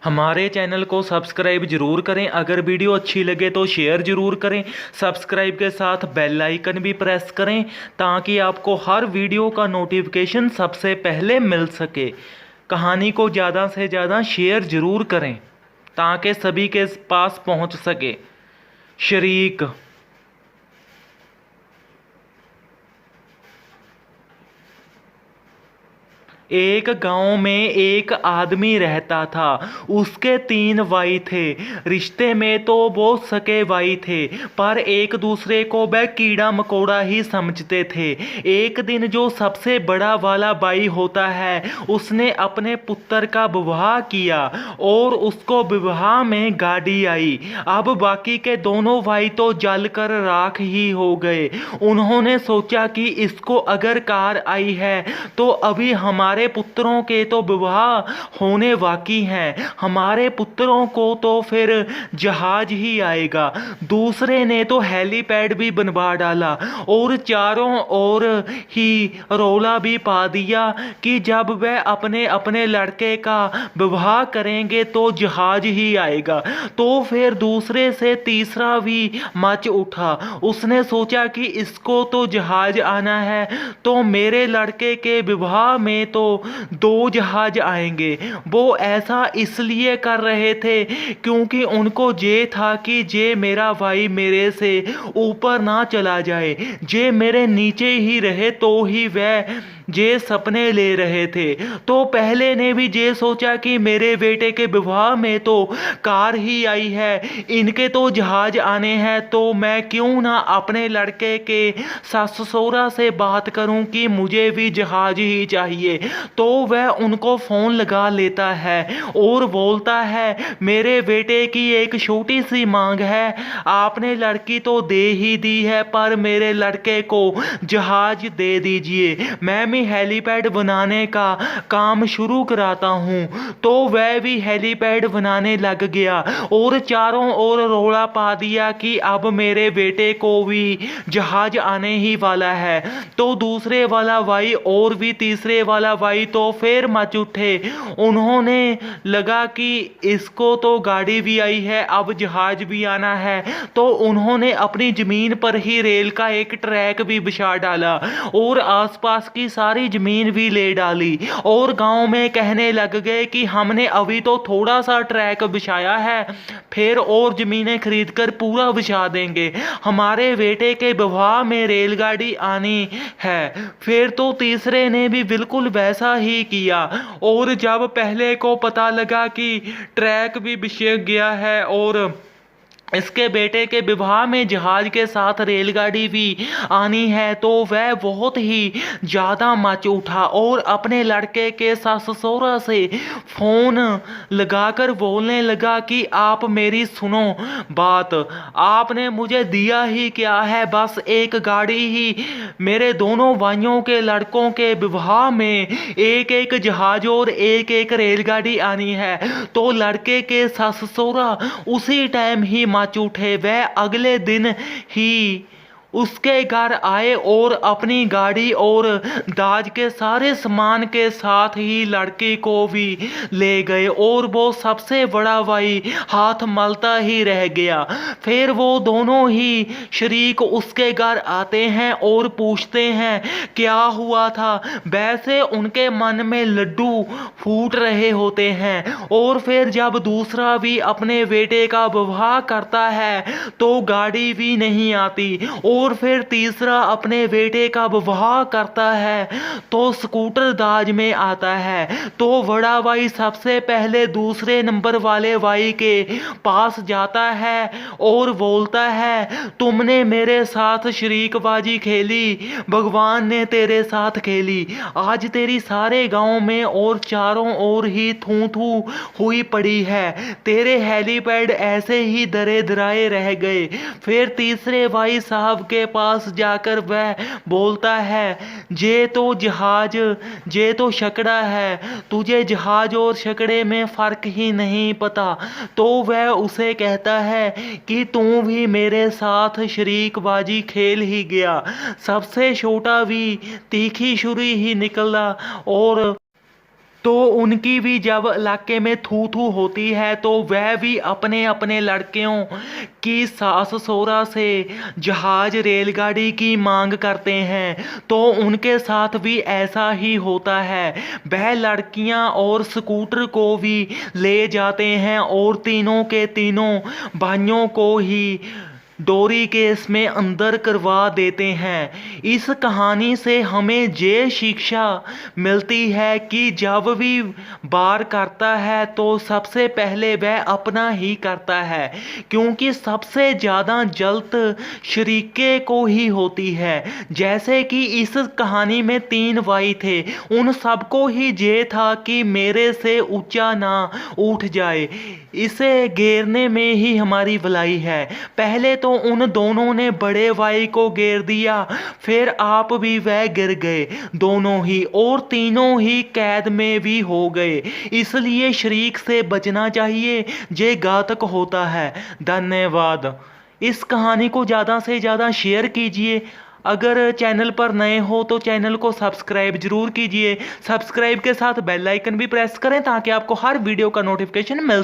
हमारे चैनल को सब्सक्राइब जरूर करें। अगर वीडियो अच्छी लगे तो शेयर ज़रूर करें। सब्सक्राइब के साथ बेल आइकन भी प्रेस करें ताकि आपको हर वीडियो का नोटिफिकेशन सबसे पहले मिल सके। कहानी को ज़्यादा से ज़्यादा शेयर ज़रूर करें ताकि सभी के पास पहुंच सके। शरीक। एक गांव में एक आदमी रहता था। उसके 3 भाई थे। रिश्ते में तो वो सगे भाई थे, पर एक दूसरे को वह कीड़ा मकोड़ा ही समझते थे। एक दिन जो सबसे बड़ा वाला भाई होता है, उसने अपने पुत्र का विवाह किया और उसको विवाह में गाड़ी आई। अब बाकी के दोनों भाई तो जलकर राख ही हो गए। उन्होंने सोचा कि इसको अगर कार आई है तो अभी हमारे पुत्रों के तो विवाह होने बाकी हैं, हमारे पुत्रों को तो फिर जहाज ही आएगा। दूसरे ने तो हेलीपैड भी बनवा डाला और चारों ओर ही रौला भी पा दिया कि जब वह अपने अपने लड़के का विवाह करेंगे तो जहाज ही आएगा। तो फिर दूसरे से तीसरा भी मच उठा। उसने सोचा कि इसको तो जहाज आना है, तो मेरे लड़के के विवाह में तो 2 जहाज आएंगे। वो ऐसा इसलिए कर रहे थे क्योंकि उनको ये था कि जे मेरा भाई मेरे से ऊपर ना चला जाए, जे मेरे नीचे ही रहे तो ही वह जे सपने ले रहे थे। तो पहले ने भी ये सोचा कि मेरे बेटे के विवाह में तो कार ही आई है, इनके तो जहाज आने हैं, तो मैं क्यों ना अपने लड़के के सास ससुरा से बात करूं कि मुझे भी जहाज ही चाहिए। तो वह उनको फ़ोन लगा लेता है और बोलता है, मेरे बेटे की एक छोटी सी मांग है। आपने लड़की तो दे ही दी है, पर मेरे लड़के को जहाज दे दीजिए, मैं भी हेलीपैड बनाने का काम शुरू कराता हूँ। तो वह भी हेलीपैड बनाने लग गया और चारों ओर रौला पा दिया कि अब मेरे बेटे को भी जहाज आने ही वाला है। तो दूसरे वाला भाई और भी तीसरे वाला भाई तो फिर मच उठे। उन्होंने लगा कि इसको तो गाड़ी भी आई है, अब जहाज भी आना है। तो उन्होंने अपनी ज़मीन पर ही रेल का एक ट्रैक भी बिछा डाला और आसपास की सारी ज़मीन भी ले डाली और गांव में कहने लग गए कि हमने अभी तो थोड़ा सा ट्रैक बिछाया है, फिर और ज़मीनें खरीद कर पूरा बिछा देंगे। हमारे बेटे के विवाह में रेलगाड़ी आनी है। फिर तो तीसरे ने भी बिल्कुल वैसा ही किया और जब पहले को पता लगा कि ट्रैक भी बिछा गया है और इसके बेटे के विवाह में जहाज के साथ रेलगाड़ी भी आनी है, तो वह बहुत ही ज़्यादा मच उठा और अपने लड़के के सास ससुरा से फ़ोन लगाकर बोलने लगा कि आप मेरी सुनो बात, आपने मुझे दिया ही क्या है, बस एक गाड़ी ही। मेरे दोनों भाइयों के लड़कों के विवाह में एक एक जहाज और एक एक रेलगाड़ी आनी है। तो लड़के के सास ससुरा उसी टाइम ही मच उठे। वह अगले दिन ही उसके घर आए और अपनी गाड़ी और दाज के सारे सामान के साथ ही लड़की को भी ले गए और वो सबसे बड़ा भाई हाथ मलता ही रह गया। फिर वो दोनों ही शरीक उसके घर आते हैं और पूछते हैं क्या हुआ था। वैसे उनके मन में लड्डू फूट रहे होते हैं। और फिर जब दूसरा भी अपने बेटे का विवाह करता है तो गाड़ी भी नहीं आती और फिर तीसरा अपने बेटे का विवाह करता है तो स्कूटर दाज में आता है। तो बड़ा भाई सबसे पहले दूसरे नंबर वाले भाई के पास जाता है और बोलता है, तुमने मेरे साथ शरीकबाजी खेली, भगवान ने तेरे साथ खेली। आज तेरी सारे गांव में और चारों ओर ही थू थू हुई पड़ी है, तेरे हेलीपैड ऐसे ही दरे दराए रह गए। फिर तीसरे भाई साहब के पास जाकर वह बोलता है, ये तो जहाज, ये तो शकड़ा है, तुझे जहाज और शकड़े में फर्क ही नहीं पता। तो वह उसे कहता है कि तू भी मेरे साथ शरीकबाजी खेल ही गया। सबसे छोटा भी तीखी छुरी ही निकला और तो उनकी भी जब इलाके में थू थू होती है तो वह भी अपने अपने लड़कियों की सास ससुरा से जहाज रेलगाड़ी की मांग करते हैं। तो उनके साथ भी ऐसा ही होता है। वह लड़कियां और स्कूटर को भी ले जाते हैं और तीनों के तीनों भाइयों को ही डोरी केस में अंदर करवा देते हैं। इस कहानी से हमें ये शिक्षा मिलती है कि जब भी वार करता है तो सबसे पहले वह अपना ही करता है, क्योंकि सबसे ज़्यादा जल्द शरीके को ही होती है। जैसे कि इस कहानी में 3 भाई थे, उन सबको ही ये था कि मेरे से ऊंचा ना उठ जाए, इसे घेरने में ही हमारी भलाई है। पहले तो उन दोनों ने बड़े भाई को घेर दिया, फिर आप भी वह गिर गए दोनों ही, और तीनों ही कैद में भी हो गए। इसलिए शरीक से बचना चाहिए, ये घातक होता है। धन्यवाद। इस कहानी को ज़्यादा से ज़्यादा शेयर कीजिए। अगर चैनल पर नए हो तो चैनल को सब्सक्राइब जरूर कीजिए। सब्सक्राइब के साथ बेल आइकन भी प्रेस करें ताकि आपको हर वीडियो का नोटिफिकेशन मिल